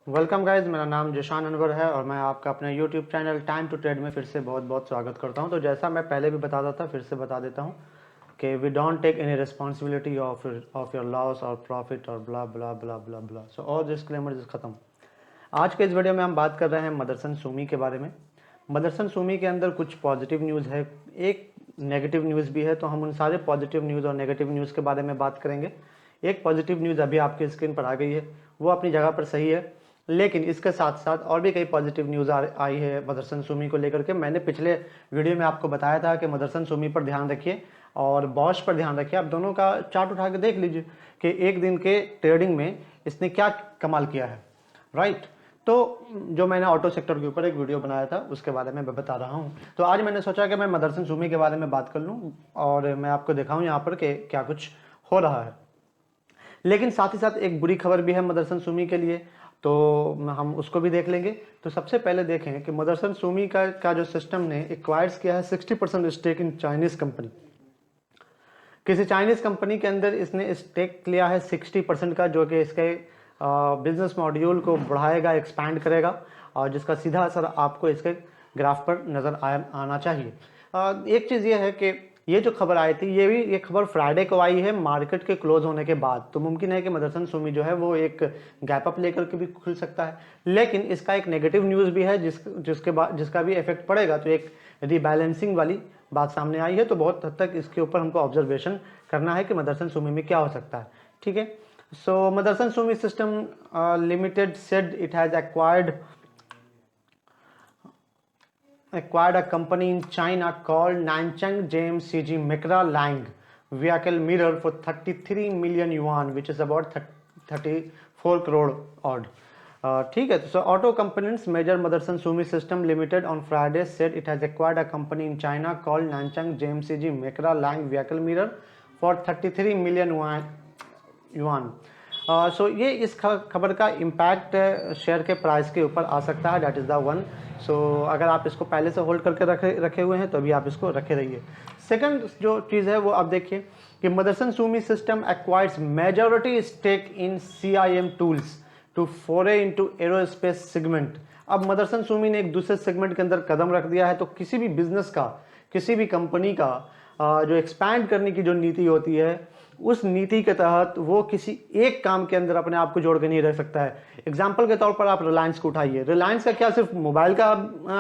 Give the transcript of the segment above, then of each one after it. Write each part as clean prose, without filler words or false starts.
Welcome guys, मेरा नाम जिशान अनवर है और मैं आपका अपने YouTube channel time to trade में फिर से बहुत बहुत स्वागत करता हूं। तो जैसा मैं पहले भी बताता था, फिर से बता देता हूं कि we don't take any responsibility of your loss और प्रॉफिट और blah blah blah blah blah. So all disclaimer is खत्म। आज के इस वीडियो में हम बात कर रहे हैं मदरसन सुमी के बारे में। मदरसन सुमी के अंदर कुछ पॉजिटिव न्यूज़ है, एक नेगेटिव न्यूज़ भी है, तो हम उन सारे पॉजिटिव न्यूज़ और नेगेटिव न्यूज़ के बारे में बात करेंगे। एक पॉजिटिव न्यूज़ अभी आपकी स्क्रीन पर आ गई है, वो अपनी जगह पर सही है, लेकिन इसके साथ साथ और भी कई पॉजिटिव न्यूज़ आई है मदरसन सुमी को लेकर के। मैंने पिछले वीडियो में आपको बताया था कि मदरसन सुमी पर ध्यान रखिए और बॉश पर ध्यान रखिए। आप दोनों का चार्ट उठा के देख लीजिए कि एक दिन के ट्रेडिंग में इसने क्या कमाल किया है, राइट। तो जो मैंने ऑटो सेक्टर के ऊपर एक वीडियो बनाया था उसके बारे में मैं बता रहा हूँ। तो आज मैंने सोचा कि मैं मदरसन सुमी के बारे में बात कर लूँ और मैं आपको दिखाऊँ यहाँ पर कि क्या कुछ हो रहा है। लेकिन साथ ही साथ एक बुरी खबर भी है मदरसन सुमी के लिए, तो हम उसको भी देख लेंगे। तो सबसे पहले देखें कि मदरसन सुमी का जो सिस्टम ने एक्वायर्स किया है 60% स्टेक इन चाइनीज़ कंपनी। किसी चाइनीज़ कंपनी के अंदर इसने स्टेक लिया है 60% का, जो कि इसके बिजनेस मॉड्यूल को बढ़ाएगा, एक्सपैंड करेगा और जिसका सीधा असर आपको इसके ग्राफ पर नज़र आना चाहिए। एक चीज़ ये है कि ये जो खबर आई थी ये खबर फ्राइडे को आई है मार्केट के क्लोज होने के बाद। तो मुमकिन है कि मदरसन सुमी जो है वो एक गैप अप लेकर के भी खुल सकता है, लेकिन इसका एक नेगेटिव न्यूज़ भी है जिसका भी इफेक्ट पड़ेगा। तो एक रीबैलेंसिंग वाली बात सामने आई है, तो बहुत हद तक इसके ऊपर हमको ऑब्जर्वेशन करना है कि मदरसन सुमी में क्या हो सकता है। ठीक है, so Motherson Sumi system limited said it has acquired a company in China called Nanchang JMCG Micra Lang vehicle mirror for 33 million yuan, which is about 34 crore odd. ठीक है, so auto components major Motherson Sumi System Limited on Friday said it has acquired a company in China called Nanchang JMCG Micra Lang vehicle mirror for 33 million yuan. सो ये इस खबर का impact share के price के ऊपर आ सकता है, that is the one. सो अगर आप इसको पहले से होल्ड करके रखे हुए हैं तो अभी आप इसको रखे रहिए। सेकंड जो चीज़ है वो आप देखिए कि Motherson Sumi system acquires majority stake in CIM tools to foray into aerospace segment. अब मदरसन सुमी ने एक दूसरे सेगमेंट के अंदर कदम रख दिया है। तो किसी भी बिजनेस का, किसी भी कंपनी का जो एक्सपैंड करने की जो नीति होती है, उस नीति के तहत वो किसी एक काम के अंदर अपने आप को जोड़ के नहीं रह सकता है। एग्जाम्पल के तौर पर आप रिलायंस को उठाइए। रिलायंस का क्या सिर्फ मोबाइल का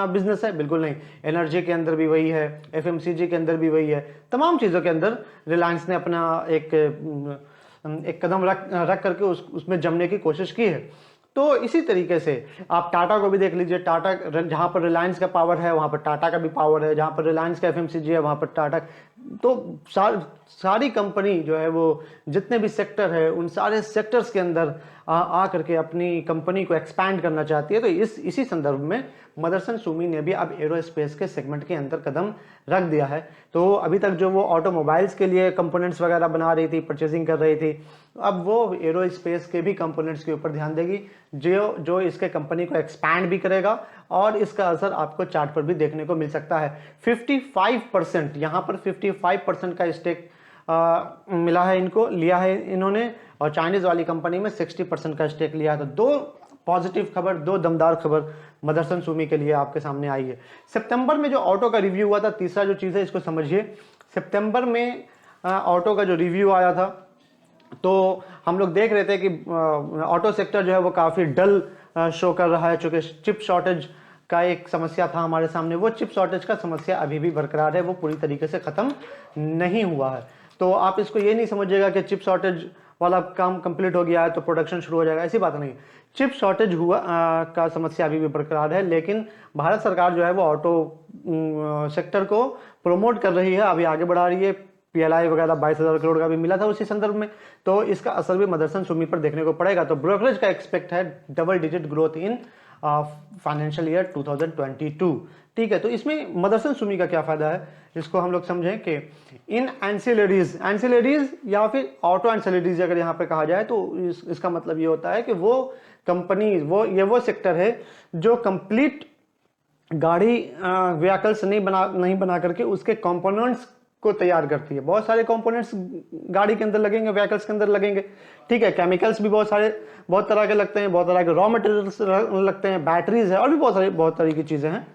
बिजनेस है? बिल्कुल नहीं। एनर्जी के अंदर भी वही है, FMCG के अंदर भी वही है। तमाम चीज़ों के अंदर रिलायंस ने अपना एक कदम रख करके उसमें जमने की कोशिश की है। तो इसी तरीके से आप टाटा को भी देख लीजिए। टाटा, जहाँ पर रिलायंस का पावर है वहाँ पर टाटा का भी पावर है, जहाँ पर रिलायंस का FMCG है वहाँ पर टाटा। तो सारी कंपनी जो है वो जितने भी सेक्टर है उन सारे सेक्टर्स के अंदर आ करके अपनी कंपनी को एक्सपैंड करना चाहती है। तो इसी संदर्भ में मदरसन सुमी ने भी अब एरोस्पेस के सेगमेंट के अंदर कदम रख दिया है। तो अभी तक जो वो ऑटोमोबाइल्स के लिए कंपोनेंट्स वगैरह बना रही थी, परचेजिंग कर रही थी, अब वो एरोस्पेस के भी कंपोनेंट्स के ऊपर ध्यान देगी, जो इसके कंपनी को एक्सपैंड भी करेगा और इसका असर आपको चार्ट पर भी देखने को मिल सकता है। 55%, यहाँ पर 55% का स्टेक मिला है इनको, लिया है इन्होंने, और चाइनीज वाली कंपनी में 60% का स्टेक लिया है। तो दो पॉजिटिव खबर, दो दमदार खबर मदरसन सुमी के लिए आपके सामने आई है। सितंबर में जो ऑटो का रिव्यू हुआ था, तीसरा जो चीज़ है इसको समझिए। सितंबर में ऑटो का जो रिव्यू आया था तो हम लोग देख रहे थे कि ऑटो सेक्टर जो है वो काफ़ी डल शो कर रहा है, चूँकि चिप शॉर्टेज का एक समस्या था हमारे सामने। वो चिप शॉर्टेज का समस्या अभी भी बरकरार है, वो पूरी तरीके से ख़त्म नहीं हुआ है। तो आप इसको ये नहीं समझिएगा कि चिप शॉर्टेज वाला काम कंप्लीट हो गया है तो प्रोडक्शन शुरू हो जाएगा, ऐसी बात नहीं। चिप शॉर्टेज हुआ का समस्या अभी भी बरकरार है, लेकिन भारत सरकार जो है वो ऑटो सेक्टर को प्रमोट कर रही है, अभी आगे बढ़ा रही है। PLI वगैरह 22,000 करोड़ का भी मिला था उसी संदर्भ में, तो इसका असर भी मदरसन सुमी पर देखने को पड़ेगा। तो ब्रोकरेज का एक्सपेक्ट है double digit growth in financial year 2022। ठीक है, तो इसमें मदरसन सुमी का क्या फायदा है, इसको हम लोग समझें कि इन एंसिलरीज या फिर ऑटो एंसिलरीज अगर यहाँ पे कहा जाए तो इसका मतलब ये होता है कि वो कंपनी, वो सेक्टर है जो कंप्लीट गाड़ी व्हीकल्स नहीं बना करके उसके कंपोनेंट्स को तैयार करती है। बहुत सारे कंपोनेंट्स गाड़ी के अंदर लगेंगे, व्हीकल्स के अंदर लगेंगे, ठीक है। केमिकल्स भी बहुत तरह के लगते हैं, बहुत तरह के रॉ मटेरियल्स लगते हैं, बैटरीज है और भी बहुत तरह की चीज़ें हैं।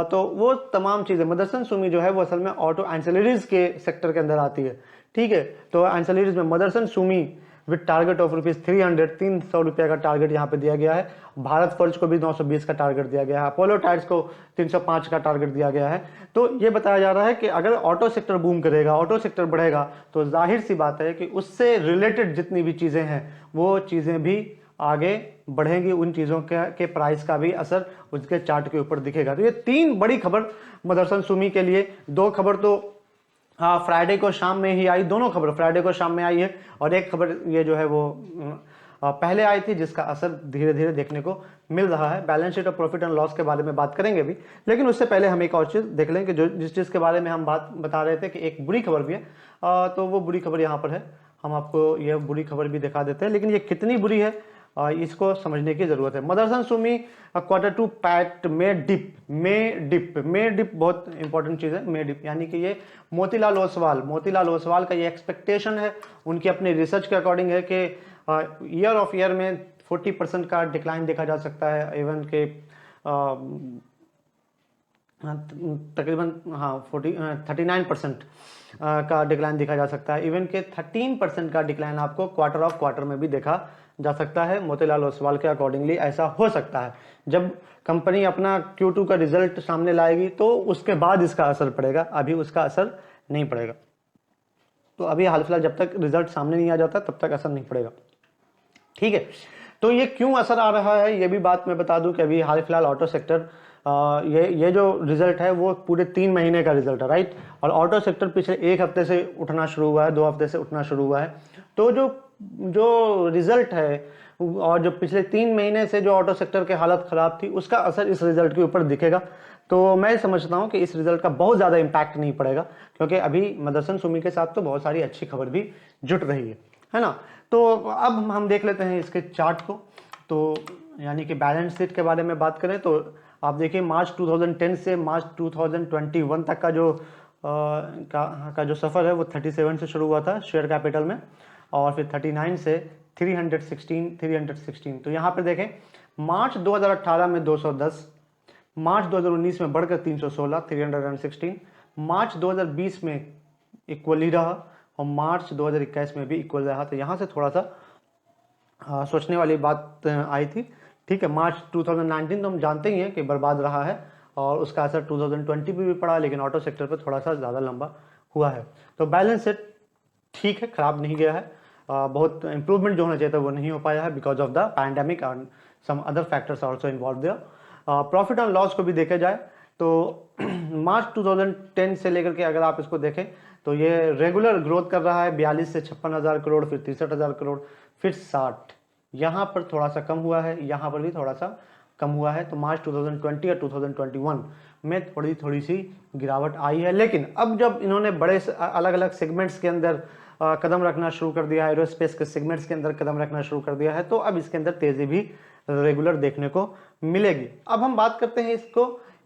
तो वो तमाम चीज़ें मदरसन सुमी जो है वो असल में ऑटो एंसिलरीज के सेक्टर के अंदर आती है, ठीक है। तो एंसिलरीज में Motherson Sumi with target of ₹300 का टारगेट यहाँ पे दिया गया है। भारत फॉर्ज को भी 920 का टारगेट दिया गया है। अपोलो टायर्स को 305 का टारगेट दिया गया है। तो ये बताया जा रहा है कि अगर ऑटो सेक्टर बूम करेगा, ऑटो सेक्टर बढ़ेगा, तो जाहिर सी बात है कि उससे रिलेटेड जितनी भी चीज़ें हैं वो चीज़ें भी आगे बढ़ेंगी। उन चीज़ों के प्राइस का भी असर उसके चार्ट के ऊपर दिखेगा। तो ये 3 बड़ी खबर मदरसन सुमी के लिए। 2 खबर तो फ्राइडे को शाम में ही आई, दोनों खबर फ्राइडे को शाम में आई है, और एक खबर ये जो है वो पहले आई थी, जिसका असर धीरे धीरे देखने को मिल रहा है। बैलेंस शीट और प्रॉफिट एंड लॉस के बारे में बात करेंगे भी, लेकिन उससे पहले हम एक और चीज़ देख लें कि जिस चीज़ के बारे में हम बात बता रहे थे कि एक बुरी खबर भी है, तो वो बुरी खबर यहाँ पर है। हम आपको यह बुरी खबर भी दिखा देते हैं, लेकिन ये कितनी बुरी है इसको समझने की जरूरत है। मदरसन सुमी Q2 पैट में डिप बहुत इंपॉर्टेंट चीज है। में डिप यानी कि ये मोतीलाल ओसवाल का ये एक्सपेक्टेशन है, उनकी अपनी रिसर्च के अकॉर्डिंग है कि ईयर ऑफ ईयर में 40% का डिक्लाइन देखा जा सकता है। इवन के तकरीबन 39% का डिक्लाइन देखा जा सकता है। इवन के 13% का डिक्लाइन आपको क्वार्टर ऑफ क्वार्टर में भी देखा जा सकता है। मोतीलाल ओसवाल के अकॉर्डिंगली ऐसा हो सकता है। जब कंपनी अपना Q2 का रिजल्ट सामने लाएगी तो उसके बाद इसका असर पड़ेगा, अभी उसका असर नहीं पड़ेगा। तो अभी हाल फिलहाल जब तक रिजल्ट सामने नहीं आ जाता तब तक असर नहीं पड़ेगा, ठीक है। तो ये क्यों असर आ रहा है ये भी बात मैं बता दूं कि अभी हाल फिलहाल ऑटो सेक्टर ये जो रिजल्ट है वो पूरे 3 महीने का रिजल्ट है, राइट। और ऑटो सेक्टर पिछले 1 हफ्ते से उठना शुरू हुआ है, 2 हफ्ते से उठना शुरू हुआ है। तो जो रिजल्ट है और जो पिछले 3 महीने से जो ऑटो सेक्टर की हालत खराब थी उसका असर इस रिजल्ट के ऊपर दिखेगा। तो मैं समझता हूं कि इस रिजल्ट का बहुत ज़्यादा इम्पैक्ट नहीं पड़ेगा, क्योंकि अभी मदरसन सुमी के साथ तो बहुत सारी अच्छी खबर भी जुट रही है ना। तो अब हम देख लेते हैं इसके चार्ट को। तो यानी कि बैलेंस शीट के बारे में बात करें तो आप देखिए मार्च 2010 से मार्च 2021 तक का जो सफ़र है वो 37 से शुरू हुआ था शेयर कैपिटल में, और फिर 39 से 316। तो यहाँ पे देखें मार्च 2018 में 210, मार्च 2019 में बढ़कर 316 316, मार्च 2020 में इक्वल ही रहा, और मार्च 2021 में भी इक्वल रहा। तो यहाँ से थोड़ा सा सोचने वाली बात आई थी, ठीक है। मार्च 2019 तो हम जानते ही हैं कि बर्बाद रहा है, और उसका असर 2020 पे भी पड़ा, लेकिन ऑटो सेक्टर पे थोड़ा सा ज़्यादा लंबा हुआ है। तो बैलेंस शीट ठीक है, खराब नहीं गया है। बहुत इंप्रूवमेंट जो होना चाहिए था वो नहीं हो पाया है because of the pandemic and some other factors also involve there. Profit and loss को भी देखे जाए तो मार्च 2010 से लेकर के अगर आप इसको देखें तो ये रेगुलर ग्रोथ कर रहा है, 42 से 56,000 करोड़, फिर 63,000 करोड़, फिर 60। यहाँ पर थोड़ा सा कम हुआ है, यहाँ पर भी थोड़ा सा कम हुआ है। तो मार्च 2020 और 2021 में थोड़ी सी गिरावट आई है। लेकिन अब जब इन्होंने बड़े अलग अलग सेगमेंट्स के अंदर कदम रखना शुरू कर दिया है, एरोस्पेस के सेगमेंट्स के अंदर कदम रखना शुरू कर दिया है, तो अब इसके अंदर तेजी भी रेगुलर देखने को मिलेगी। अब हम बात करते हैं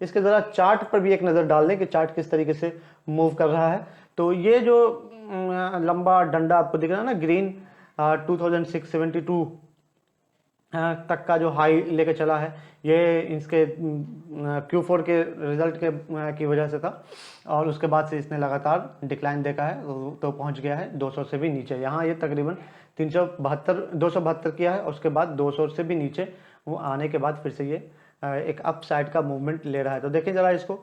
इसके ज़रा चार्ट पर भी एक नज़र डाल दें कि चार्ट किस तरीके से मूव कर रहा है। तो ये जो लंबा डंडा आपको दिख रहा है ना ग्रीन, 2672 तक का जो हाई लेके चला है, ये इसके Q4 के रिजल्ट की वजह से था, और उसके बाद से इसने लगातार डिक्लाइन देखा है, तो पहुंच गया है 200 से भी नीचे। यहाँ ये तकरीबन 272 किया है, और उसके बाद 200 से भी नीचे वो आने के बाद फिर से ये एक अप साइड का मूवमेंट ले रहा है। तो देखिए ज़रा इसको,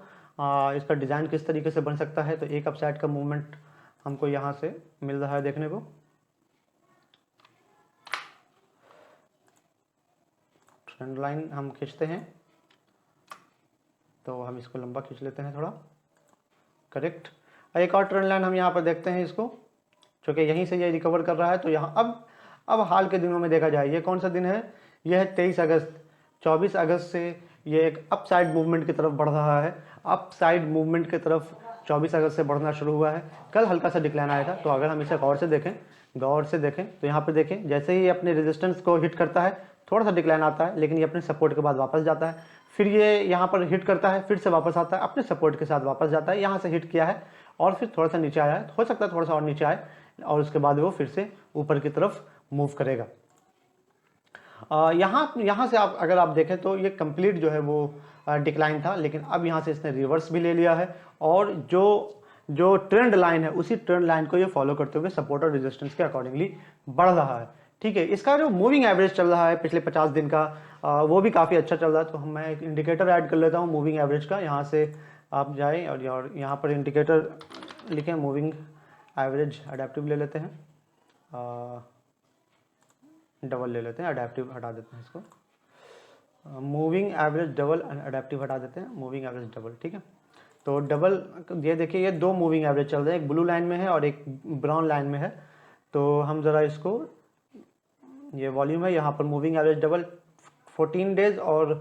इसका डिज़ाइन किस तरीके से बन सकता है। तो एक अप साइड का मूवमेंट हमको यहाँ से मिल रहा है देखने को। ट्रेंड लाइन हम खींचते हैं, तो हम इसको लंबा खींच लेते हैं थोड़ा, करेक्ट। एक और ट्रेंड लाइन हम यहाँ पर देखते हैं इसको, क्योंकि यहीं से ये रिकवर कर रहा है। तो यहाँ अब हाल के दिनों में देखा जाए, ये कौन सा दिन है, यह है 23 अगस्त। 24 अगस्त से ये एक अप साइड मूवमेंट की तरफ बढ़ रहा है। अप साइड मूवमेंट की तरफ 24 अगस्त से बढ़ना शुरू हुआ है। कल हल्का सा डिक्लाइन आया था। तो अगर हम इसे गौर से देखें तो यहाँ पे देखें, जैसे ही अपने रेजिस्टेंस को हिट करता है थोड़ा सा डिक्लाइन आता है, लेकिन ये अपने सपोर्ट के बाद वापस जाता है। फिर ये यहाँ पर हिट करता है, फिर से वापस आता है, अपने सपोर्ट के साथ वापस जाता है। यहाँ से हिट किया है और फिर थोड़ा सा नीचे आया है, हो सकता है थोड़ा सा और नीचे आए और उसके बाद वो फिर से ऊपर की तरफ मूव करेगा। यहाँ से आप अगर आप देखें तो ये कंप्लीट जो है वो डिक्लाइन था, लेकिन अब यहाँ से इसने रिवर्स भी ले लिया है और जो ट्रेंड लाइन है उसी ट्रेंड लाइन को ये फॉलो करते हुए सपोर्ट और रेजिस्टेंस के अकॉर्डिंगली बढ़ रहा है। ठीक है, इसका जो मूविंग एवरेज चल रहा है पिछले 50 दिन का वो भी काफ़ी अच्छा चल रहा है। तो मैं एक इंडिकेटर ऐड कर लेता हूँ मूविंग एवरेज का। यहाँ से आप जाएँ और यहाँ पर इंडिकेटर लिखें, मूविंग एवरेज अडेप्टिव ले लेते हैं, डबल ले लेते हैं, अडेप्टिव हटा देते हैं इसको, मूविंग एवरेज डबल अडेप्टिव हटा देते हैं, मूविंग एवरेज डबल। ठीक है, तो डबल ये देखिए ये दो मूविंग एवरेज चल रहे हैं, एक ब्लू लाइन में है और एक ब्राउन लाइन में है। तो हम ज़रा इसको, ये वॉल्यूम है, यहाँ पर मूविंग एवरेज डबल 14 डेज और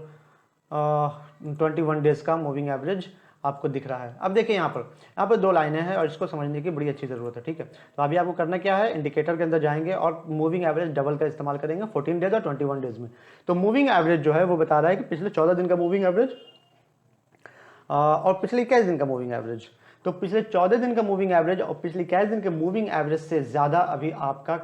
21 डेज का मूविंग एवरेज आपको दिख रहा है। अब देखिए यहाँ पर दो लाइनें हैं और इसको समझने की बड़ी अच्छी ज़रूरत है। ठीक है, तो अभी आपको करना क्या है, इंडिकेटर के अंदर जाएंगे और मूविंग एवरेज डबल का इस्तेमाल करेंगे 14 डेज और 21 डेज में। तो मूविंग एवरेज जो है वो बता रहा है कि पिछले 14 दिन का मूविंग एवरेज और पिछले 21 दिन का मूविंग एवरेज। तो पिछले 14 दिन का मूविंग एवरेज और पिछले 21 दिन के मूविंग एवरेज से ज़्यादा अभी आपका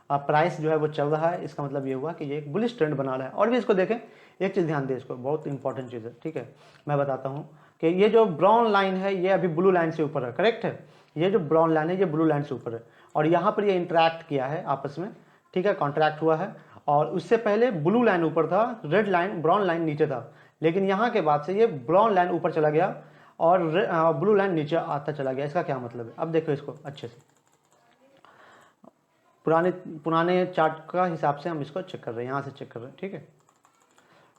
प्राइस जो है वो चल रहा है। इसका मतलब ये हुआ कि ये एक बुलिश ट्रेंड बना रहा है। और भी इसको देखें, एक चीज़ ध्यान दें, इसको बहुत इंपॉर्टेंट चीज़ है। ठीक है, मैं बताता हूँ कि ये जो ब्राउन लाइन है ये अभी ब्लू लाइन से ऊपर है, करेक्ट है। ये जो ब्राउन लाइन है ये ब्लू लाइन से ऊपर है और यहाँ पर ये इंटरैक्ट किया है आपस में। ठीक है, कॉन्ट्रैक्ट हुआ है और उससे पहले ब्लू लाइन ऊपर था, रेड लाइन ब्राउन लाइन नीचे था, लेकिन यहाँ के बाद से ये ब्राउन लाइन ऊपर चला गया और ब्लू लाइन नीचे आता चला गया। इसका क्या मतलब है, अब देखो इसको अच्छे से, पुराने चार्ट का हिसाब से हम इसको चेक कर रहे हैं, यहाँ से चेक कर रहे हैं। ठीक है,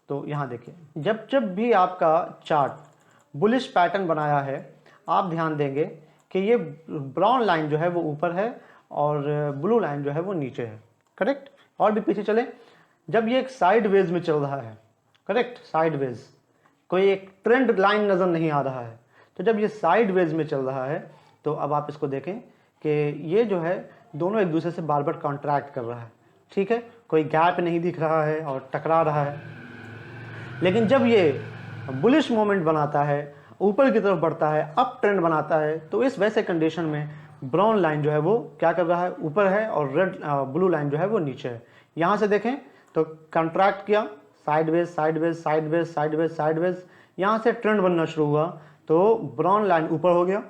तो यहाँ देखिए, जब भी आपका चार्ट बुलिश पैटर्न बनाया है, आप ध्यान देंगे कि ये ब्राउन लाइन जो है वो ऊपर है और ब्लू लाइन जो है वो नीचे है, करेक्ट। और भी पीछे चले, जब ये एक साइड वेज में चल रहा है, करेक्ट, साइड वेज, कोई एक ट्रेंड लाइन नज़र नहीं आ रहा है। तो जब ये साइड वेज में चल रहा है तो अब आप इसको देखें कि ये जो है दोनों एक दूसरे से बार बार कॉन्ट्रैक्ट कर रहा है। ठीक है, कोई गैप नहीं दिख रहा है और टकरा रहा है। लेकिन जब ये बुलिश मोमेंट बनाता है, ऊपर की तरफ बढ़ता है, अप ट्रेंड बनाता है, तो इस वैसे कंडीशन में ब्राउन लाइन जो है वो क्या कर रहा है, ऊपर है और ब्लू लाइन जो है वो नीचे है। यहाँ से देखें तो कॉन्ट्रैक्ट किया, sideways sideways sideways sideways sideways, यहाँ से ट्रेंड बनना शुरू हुआ तो ब्राउन लाइन ऊपर हो गया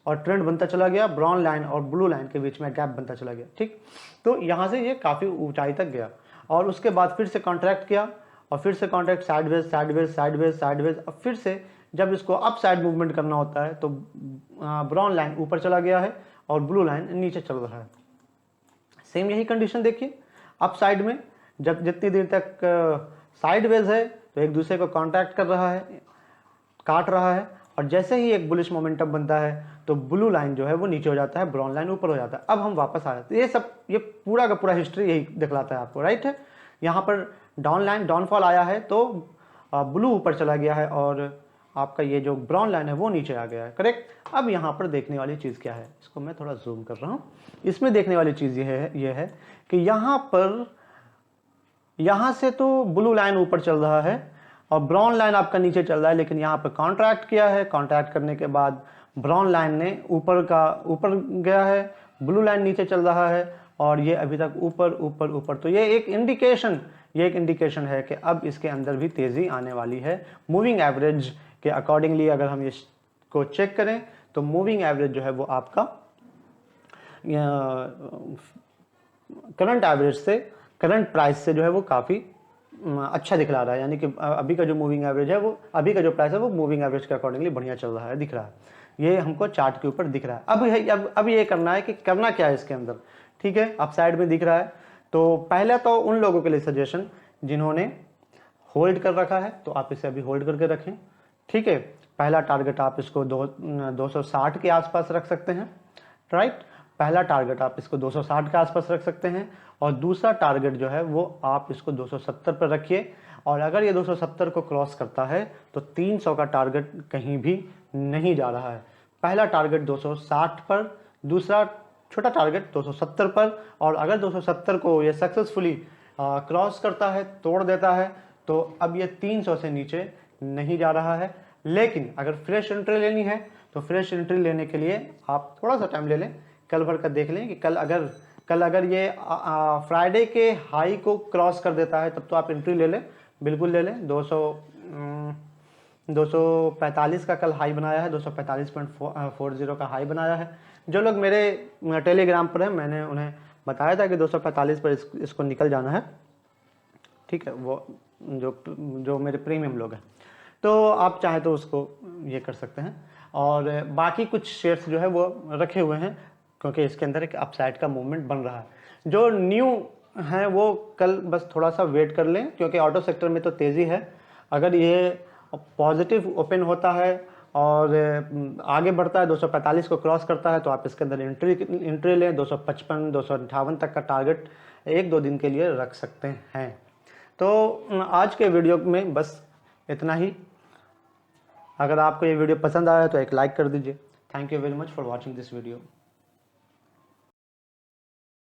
और ट्रेंड बनता चला गया, ब्राउन लाइन और ब्लू लाइन के बीच में गैप बनता चला गया। ठीक, तो यहाँ से ये काफ़ी ऊंचाई तक गया और उसके बाद फिर से कॉन्ट्रैक्ट किया और फिर से contract, sideways sideways sideways sideways. अब फिर से जब इसको अप साइड मूवमेंट करना होता है तो ब्राउन लाइन ऊपर चला गया है और ब्लू लाइन नीचे चल रहा है। सेम यही कंडीशन देखिए अप साइड में, जब जितनी देर तक साइडवेज है तो एक दूसरे को कॉन्ट्रैक्ट कर रहा है, काट रहा है, और जैसे ही एक बुलिश मोमेंटम बनता है तो ब्लू लाइन जो है वो नीचे हो जाता है, ब्राउन लाइन ऊपर हो जाता है। अब हम वापस आ जाते हैं, ये पूरा का पूरा हिस्ट्री यही दिखलाता है आपको, राइट है। यहाँ पर डाउनफॉल आया है तो ब्लू ऊपर चला गया है और आपका ये जो ब्राउन लाइन है वो नीचे आ गया है, करेक्ट। अब यहाँ पर देखने वाली चीज़ क्या है, इसको मैं थोड़ा जूम कर रहा हूँ। इसमें देखने वाली चीज़ ये है कि यहाँ से तो ब्लू लाइन ऊपर चल रहा है और ब्राउन लाइन आपका नीचे चल रहा है, लेकिन यहाँ पर कॉन्ट्रैक्ट किया है, कॉन्ट्रैक्ट करने के बाद ब्राउन लाइन ने ऊपर गया है, ब्लू लाइन नीचे चल रहा है और ये अभी तक ऊपर ऊपर ऊपर। तो ये एक इंडिकेशन है कि अब इसके अंदर भी तेज़ी आने वाली है। मूविंग एवरेज के अकॉर्डिंगली अगर हम इसको चेक करें तो मूविंग एवरेज जो है वो आपका करंट एवरेज से, करंट प्राइस से जो है वो काफ़ी अच्छा दिखला रहा है। यानी कि अभी का जो मूविंग एवरेज है वो, अभी का जो प्राइस है वो मूविंग एवरेज के अकॉर्डिंगली बढ़िया चल रहा है, दिख रहा है। ये हमको चार्ट के ऊपर दिख रहा है। अब ये करना है कि करना क्या है इसके अंदर। ठीक है, अप साइड में दिख रहा है तो पहले तो उन लोगों के लिए सजेशन जिन्होंने होल्ड कर रखा है तो आप इसे अभी होल्ड करके रखें। ठीक है, पहला टारगेट आप इसको 260 के आसपास रख सकते हैं, राइट। पहला टारगेट आप इसको 260 के आसपास रख सकते हैं और दूसरा टारगेट जो है वो आप इसको 270 पर रखिए। और अगर ये 270 को क्रॉस करता है तो 300 का टारगेट कहीं भी नहीं जा रहा है। पहला टारगेट 260 पर, दूसरा छोटा टारगेट 270 पर, और अगर 270 को ये सक्सेसफुली क्रॉस करता है, तोड़ देता है, तो अब ये 300 से नीचे नहीं जा रहा है। लेकिन अगर फ्रेश एंट्री लेनी है तो फ्रेश एंट्री लेने के लिए आप थोड़ा सा टाइम ले लें, कल भर का देख लें कि कल अगर ये फ्राइडे के हाई को क्रॉस कर देता है तब तो आप एंट्री ले लें, बिल्कुल ले लें। 245 का कल हाई बनाया है, 245.40 का हाई बनाया है। जो लोग मेरे टेलीग्राम पर हैं, मैंने उन्हें बताया था कि 245 पर इसको निकल जाना है, ठीक है, वो जो मेरे प्रीमियम लोग हैं। तो आप चाहे तो उसको ये कर सकते हैं। और बाकी कुछ शेयर्स जो है वो रखे हुए हैं, क्योंकि इसके अंदर एक अपसाइड का मूवमेंट बन रहा है। जो न्यू हैं वो कल बस थोड़ा सा वेट कर लें, क्योंकि ऑटो सेक्टर में तो तेज़ी है। अगर ये पॉजिटिव ओपन होता है और आगे बढ़ता है, 245 को क्रॉस करता है, तो आप इसके अंदर एंट्री लें। 255 258 तक का टारगेट 1-2 दिन के लिए रख सकते हैं। तो आज के वीडियो में बस इतना ही। अगर आपको ये वीडियो पसंद आया तो एक लाइक कर दीजिए। Thank you very much for watching this video.